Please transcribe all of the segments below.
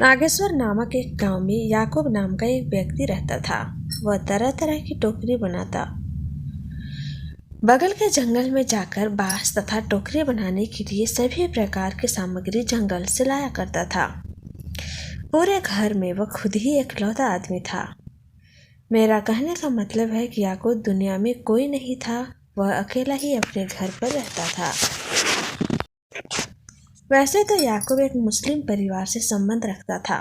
नागेश्वर नामक एक गांव में याकूब नाम का एक व्यक्ति रहता था। वह तरह तरह की टोकरी बनाता, बगल के जंगल में जाकर बांस तथा टोकरी बनाने के लिए सभी प्रकार की सामग्री जंगल से लाया करता था। पूरे घर में वह खुद ही इकलौता आदमी था। मेरा कहने का मतलब है कि याकूब दुनिया में कोई नहीं था, वह अकेला ही अपने घर पर रहता था। वैसे तो याकूब एक मुस्लिम परिवार से संबंध रखता था,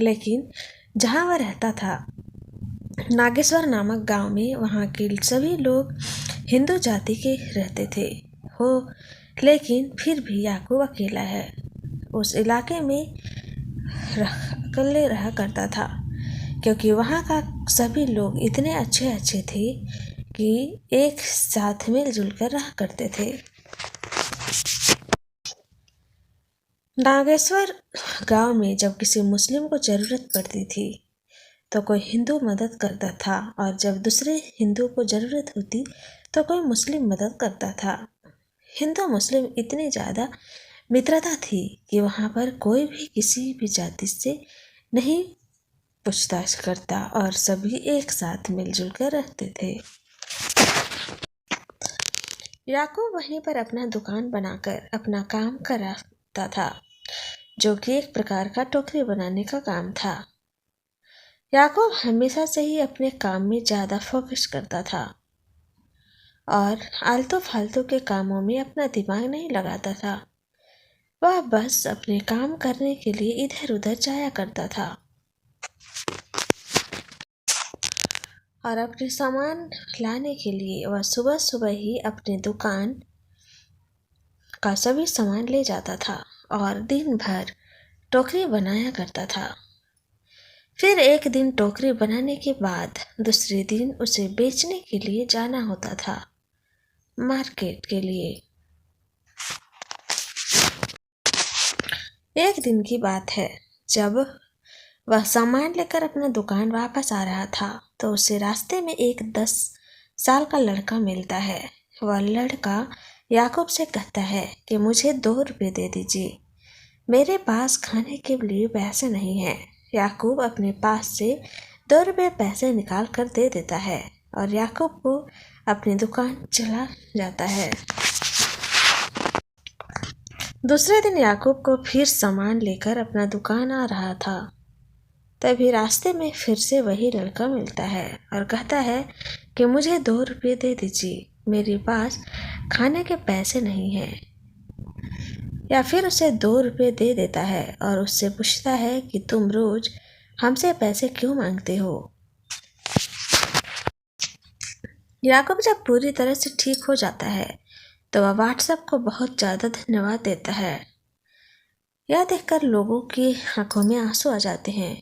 लेकिन जहाँ वह रहता था नागेश्वर नामक गांव में, वहाँ के सभी लोग हिंदू जाति के रहते थे हो, लेकिन फिर भी याकूब अकेला है। उस इलाके में अकेले रहा करता था, क्योंकि वहाँ का सभी लोग इतने अच्छे थे कि एक साथ मिलजुल कर रहा करते थे। नागेश्वर गांव में जब किसी मुस्लिम को ज़रूरत पड़ती थी तो कोई हिंदू मदद करता था, और जब दूसरे हिंदू को ज़रूरत होती तो कोई मुस्लिम मदद करता था। हिंदू मुस्लिम इतनी ज़्यादा मित्रता थी कि वहाँ पर कोई भी किसी भी जाति से नहीं पूछताछ करता और सभी एक साथ मिलजुल कर रहते थे। याकूब वहीं पर अपना दुकान बनाकर अपना काम कराता था, जो कि एक प्रकार का टोकरी बनाने का काम था। याकूब हमेशा से ही अपने काम में ज़्यादा फोकस करता था और आलतू फालतू के कामों में अपना दिमाग नहीं लगाता था। वह बस अपने काम करने के लिए इधर उधर जाया करता था और अपने सामान लाने के लिए वह सुबह सुबह ही अपने दुकान का सभी सामान ले जाता था और दिन भर टोकरी बनाया करता था। फिर एक दिन टोकरी बनाने के बाद दूसरे दिन उसे बेचने के लिए जाना होता था, मार्केट के लिए। एक दिन की बात है, जब वह सामान लेकर अपना दुकान वापस आ रहा था तो उसे रास्ते में एक 10 साल का लड़का मिलता है। वह लड़का याकूब से कहता है कि मुझे 2 रुपये दे दीजिए, मेरे पास खाने के लिए पैसे नहीं हैं। याकूब अपने पास से 2 रुपये पैसे निकाल कर दे देता है और याकूब को अपनी दुकान चला जाता है। दूसरे दिन याकूब को फिर सामान लेकर अपना दुकान आ रहा था, तभी रास्ते में फिर से वही लड़का मिलता है और कहता है कि मुझे 2 रुपये दे दीजिए, मेरे पास खाने के पैसे नहीं हैं। या फिर उसे 2 रुपये दे देता है और उससे पूछता है कि तुम रोज हमसे पैसे क्यों मांगते हो। याकूब जब पूरी तरह से ठीक हो जाता है तो वह व्हाट्सएप को बहुत ज़्यादा धन्यवाद देता है। यह देखकर लोगों की आंखों में आंसू आ जाते हैं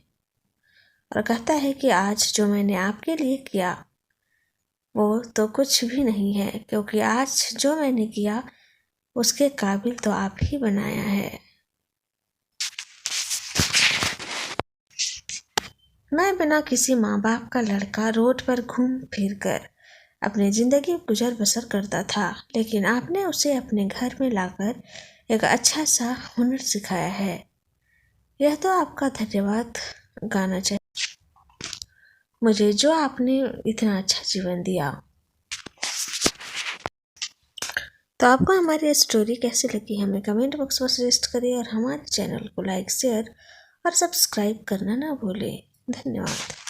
और कहता है कि आज जो मैंने आपके लिए किया वो तो कुछ भी नहीं है, क्योंकि आज जो मैंने किया उसके काबिल तो आप ही बनाया है। मैं बिना किसी माँ बाप का लड़का रोड पर घूम फिर कर अपनी ज़िंदगी गुजर बसर करता था, लेकिन आपने उसे अपने घर में लाकर एक अच्छा सा हुनर सिखाया है। यह तो आपका धन्यवाद गाना चाहिए मुझे, जो आपने इतना अच्छा जीवन दिया। तो आपको हमारी स्टोरी कैसी लगी हमें कमेंट बॉक्स में सजेस्ट करिए और हमारे चैनल को लाइक शेयर और सब्सक्राइब करना ना भूलें। धन्यवाद।